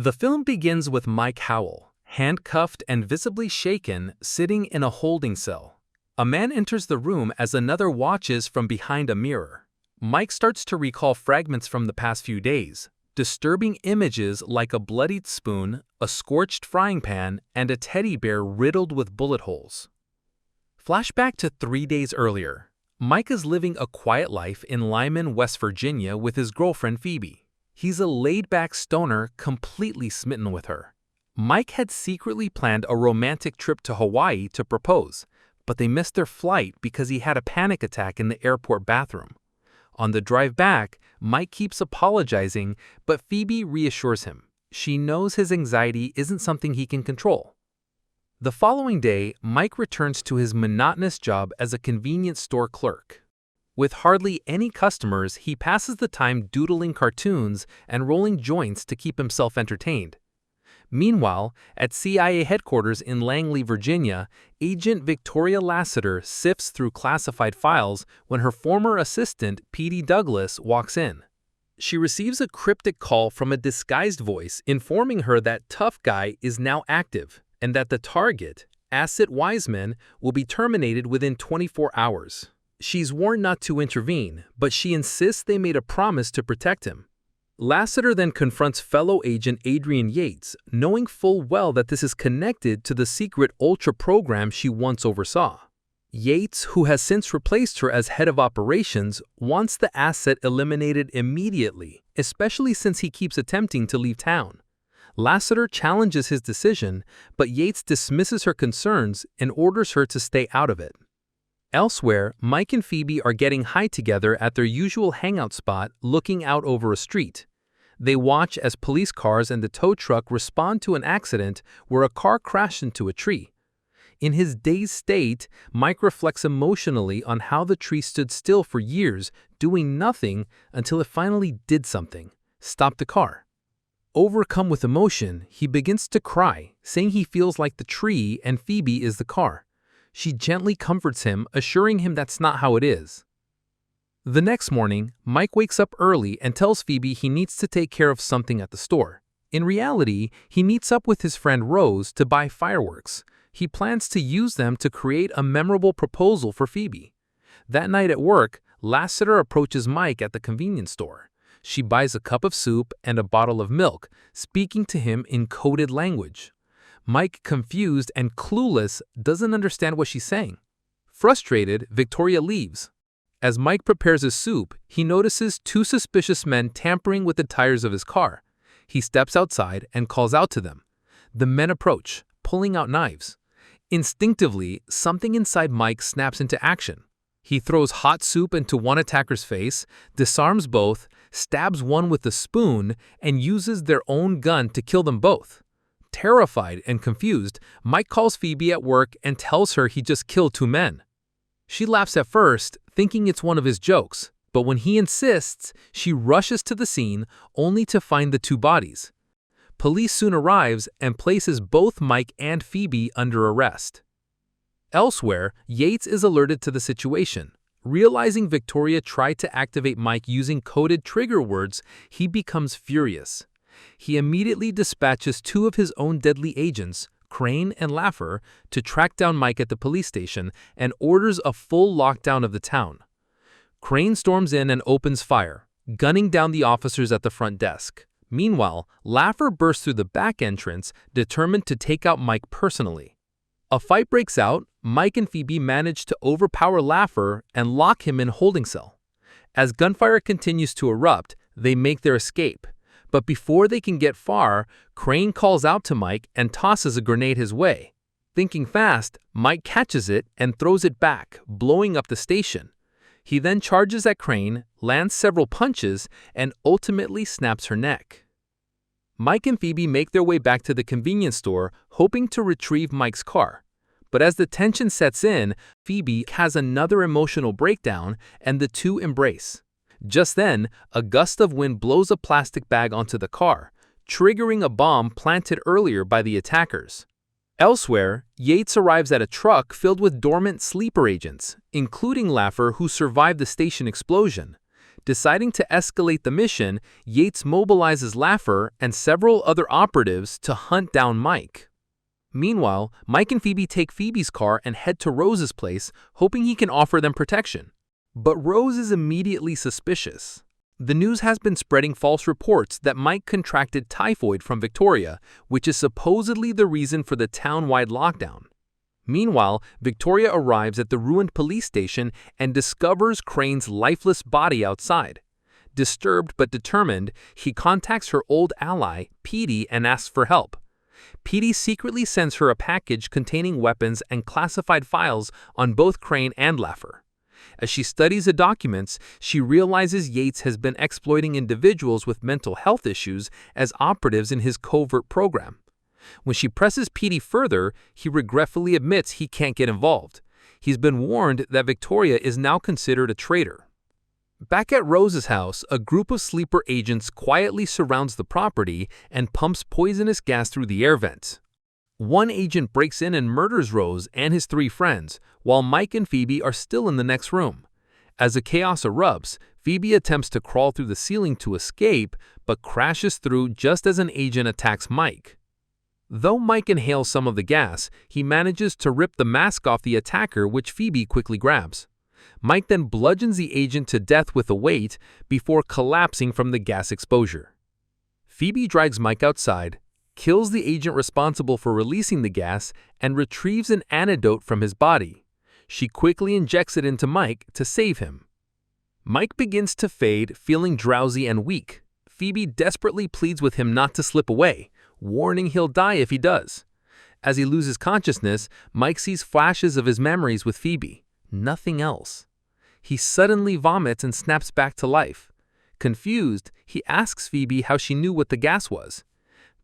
The film begins with Mike Howell, handcuffed and visibly shaken, sitting in a holding cell. A man enters the room as another watches from behind a mirror. Mike starts to recall fragments from the past few days, disturbing images like a bloodied spoon, a scorched frying pan, and a teddy bear riddled with bullet holes. Flashback to 3 days earlier. Mike is living a quiet life in Lyman, West Virginia with his girlfriend Phoebe. He's a laid-back stoner completely smitten with her. Mike had secretly planned a romantic trip to Hawaii to propose, but they missed their flight because he had a panic attack in the airport bathroom. On the drive back, Mike keeps apologizing, but Phoebe reassures him. She knows his anxiety isn't something he can control. The following day, Mike returns to his monotonous job as a convenience store clerk. With hardly any customers, he passes the time doodling cartoons and rolling joints to keep himself entertained. Meanwhile, at CIA headquarters in Langley, Virginia, Agent Victoria Lasseter sifts through classified files when her former assistant, Petey Douglas, walks in. She receives a cryptic call from a disguised voice informing her that Tough Guy is now active and that the target, Asset Wiseman, will be terminated within 24 hours. She's warned not to intervene, but she insists they made a promise to protect him. Lasseter then confronts fellow agent Adrian Yates, knowing full well that this is connected to the secret Ultra program she once oversaw. Yates, who has since replaced her as head of operations, wants the asset eliminated immediately, especially since he keeps attempting to leave town. Lasseter challenges his decision, but Yates dismisses her concerns and orders her to stay out of it. Elsewhere, Mike and Phoebe are getting high together at their usual hangout spot looking out over a street. They watch as police cars and the tow truck respond to an accident where a car crashed into a tree. In his dazed state, Mike reflects emotionally on how the tree stood still for years, doing nothing until it finally did something: stop the car. Overcome with emotion, he begins to cry, saying he feels like the tree and Phoebe is the car. She gently comforts him, assuring him that's not how it is. The next morning, Mike wakes up early and tells Phoebe he needs to take care of something at the store. In reality, he meets up with his friend Rose to buy fireworks. He plans to use them to create a memorable proposal for Phoebe. That night at work, Lasseter approaches Mike at the convenience store. She buys a cup of soup and a bottle of milk, speaking to him in coded language. Mike, confused and clueless, doesn't understand what she's saying. Frustrated, Victoria leaves. As Mike prepares his soup, he notices 2 suspicious men tampering with the tires of his car. He steps outside and calls out to them. The men approach, pulling out knives. Instinctively, something inside Mike snaps into action. He throws hot soup into one attacker's face, disarms both, stabs one with a spoon, and uses their own gun to kill them both. Terrified and confused, Mike calls Phoebe at work and tells her he just killed 2 men. She laughs at first, thinking it's one of his jokes, but when he insists, she rushes to the scene only to find the 2 bodies. Police soon arrives and places both Mike and Phoebe under arrest. Elsewhere, Yates is alerted to the situation. Realizing Victoria tried to activate Mike using coded trigger words, he becomes furious. He immediately dispatches 2 of his own deadly agents, Crane and Laffer, to track down Mike at the police station and orders a full lockdown of the town. Crane storms in and opens fire, gunning down the officers at the front desk. Meanwhile, Laffer bursts through the back entrance, determined to take out Mike personally. A fight breaks out. Mike and Phoebe manage to overpower Laffer and lock him in holding cell. As gunfire continues to erupt, they make their escape. But before they can get far, Crane calls out to Mike and tosses a grenade his way. Thinking fast, Mike catches it and throws it back, blowing up the station. He then charges at Crane, lands several punches, and ultimately snaps her neck. Mike and Phoebe make their way back to the convenience store, hoping to retrieve Mike's car. But as the tension sets in, Phoebe has another emotional breakdown and the 2 embrace. Just then, a gust of wind blows a plastic bag onto the car, triggering a bomb planted earlier by the attackers. Elsewhere, Yates arrives at a truck filled with dormant sleeper agents, including Laffer, who survived the station explosion. Deciding to escalate the mission, Yates mobilizes Lasseter and several other operatives to hunt down Mike. Meanwhile, Mike and Phoebe take Phoebe's car and head to Rose's place, hoping he can offer them protection. But Rose is immediately suspicious. The news has been spreading false reports that Mike contracted typhoid from Victoria, which is supposedly the reason for the town-wide lockdown. Meanwhile, Victoria arrives at the ruined police station and discovers Crane's lifeless body outside. Disturbed but determined, he contacts her old ally, Petey, and asks for help. Petey secretly sends her a package containing weapons and classified files on both Crane and Lasseter. As she studies the documents, she realizes Yates has been exploiting individuals with mental health issues as operatives in his covert program. When she presses Petey further, he regretfully admits he can't get involved. He's been warned that Victoria is now considered a traitor. Back at Rose's house, a group of sleeper agents quietly surrounds the property and pumps poisonous gas through the air vents. One agent breaks in and murders Rose and his 3 friends, while Mike and Phoebe are still in the next room. As the chaos erupts, Phoebe attempts to crawl through the ceiling to escape, but crashes through just as an agent attacks Mike. Though Mike inhales some of the gas, he manages to rip the mask off the attacker, which Phoebe quickly grabs. Mike then bludgeons the agent to death with a weight before collapsing from the gas exposure. Phoebe drags Mike outside, kills the agent responsible for releasing the gas, and retrieves an antidote from his body. She quickly injects it into Mike to save him. Mike begins to fade, feeling drowsy and weak. Phoebe desperately pleads with him not to slip away, warning he'll die if he does. As he loses consciousness, Mike sees flashes of his memories with Phoebe. Nothing else. He suddenly vomits and snaps back to life. Confused, he asks Phoebe how she knew what the gas was.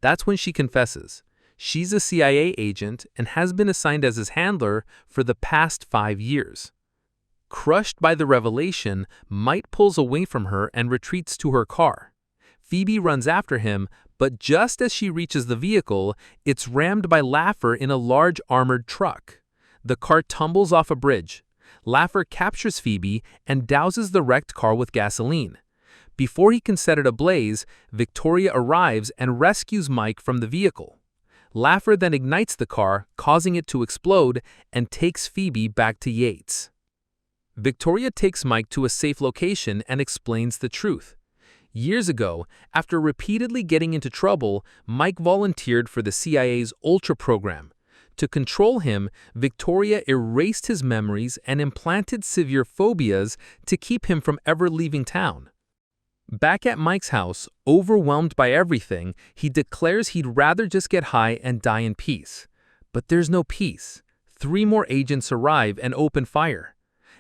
That's when she confesses. She's a CIA agent and has been assigned as his handler for the past 5 years. Crushed by the revelation, Mike pulls away from her and retreats to her car. Phoebe runs after him, but just as she reaches the vehicle, it's rammed by Lasseter in a large armored truck. The car tumbles off a bridge. Lasseter captures Phoebe and douses the wrecked car with gasoline. Before he can set it ablaze, Victoria arrives and rescues Mike from the vehicle. Lasseter then ignites the car, causing it to explode, and takes Phoebe back to Yates. Victoria takes Mike to a safe location and explains the truth. Years ago, after repeatedly getting into trouble, Mike volunteered for the CIA's Ultra program. To control him, Victoria erased his memories and implanted severe phobias to keep him from ever leaving town. Back at Mike's house, overwhelmed by everything, he declares he'd rather just get high and die in peace. But there's no peace. 3 more agents arrive and open fire.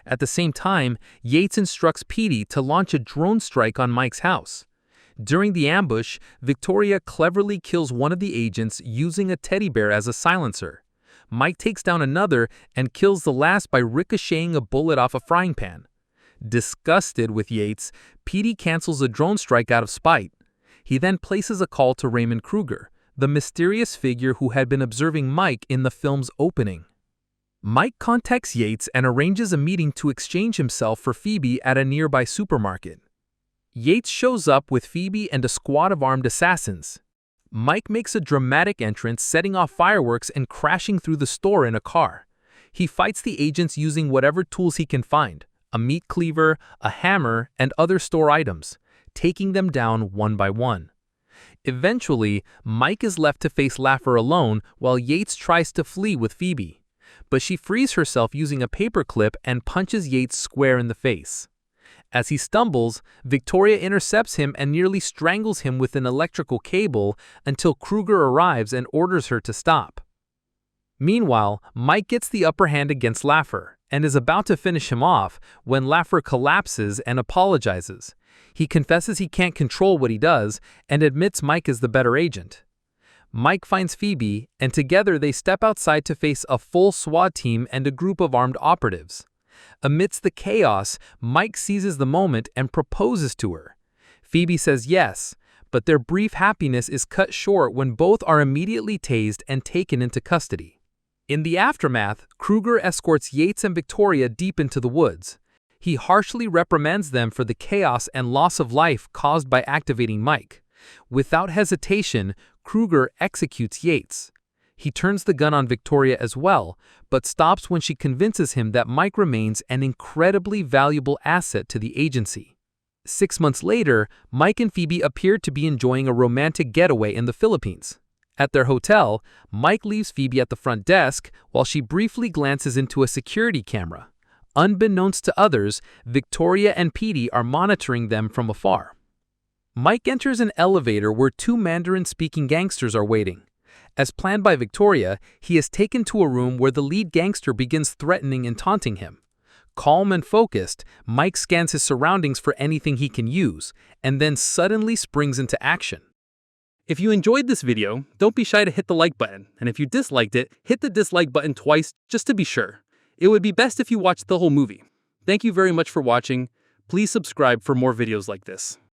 At the same time, Yates instructs Petey to launch a drone strike on Mike's house. During the ambush, Victoria cleverly kills one of the agents using a teddy bear as a silencer. Mike takes down another and kills the last by ricocheting a bullet off a frying pan. Disgusted with Yates, Petey cancels a drone strike out of spite. He then places a call to Raymond Krueger, the mysterious figure who had been observing Mike in the film's opening. Mike contacts Yates and arranges a meeting to exchange himself for Phoebe at a nearby supermarket. Yates shows up with Phoebe and a squad of armed assassins. Mike makes a dramatic entrance, setting off fireworks and crashing through the store in a car. He fights the agents using whatever tools he can find, a meat cleaver, a hammer, and other store items, taking them down one by one. Eventually, Mike is left to face Lasseter alone while Yates tries to flee with Phoebe. But she frees herself using a paperclip and punches Yates square in the face. As he stumbles, Victoria intercepts him and nearly strangles him with an electrical cable until Krueger arrives and orders her to stop. Meanwhile, Mike gets the upper hand against Lasseter and is about to finish him off when Lasseter collapses and apologizes. He confesses he can't control what he does and admits Mike is the better agent. Mike finds Phoebe, and together they step outside to face a full SWAT team and a group of armed operatives. Amidst the chaos, Mike seizes the moment and proposes to her. Phoebe says yes, but their brief happiness is cut short when both are immediately tased and taken into custody. In the aftermath, Krueger escorts Yates and Victoria deep into the woods. He harshly reprimands them for the chaos and loss of life caused by activating Mike. Without hesitation, Krueger executes Yates. He turns the gun on Victoria as well, but stops when she convinces him that Mike remains an incredibly valuable asset to the agency. 6 months later, Mike and Phoebe appear to be enjoying a romantic getaway in the Philippines. At their hotel, Mike leaves Phoebe at the front desk while she briefly glances into a security camera. Unbeknownst to others, Victoria and Petey are monitoring them from afar. Mike enters an elevator where 2 Mandarin-speaking gangsters are waiting. As planned by Victoria, he is taken to a room where the lead gangster begins threatening and taunting him. Calm and focused, Mike scans his surroundings for anything he can use, and then suddenly springs into action. If you enjoyed this video, don't be shy to hit the like button, and if you disliked it, hit the dislike button twice just to be sure. It would be best if you watched the whole movie. Thank you very much for watching. Please subscribe for more videos like this.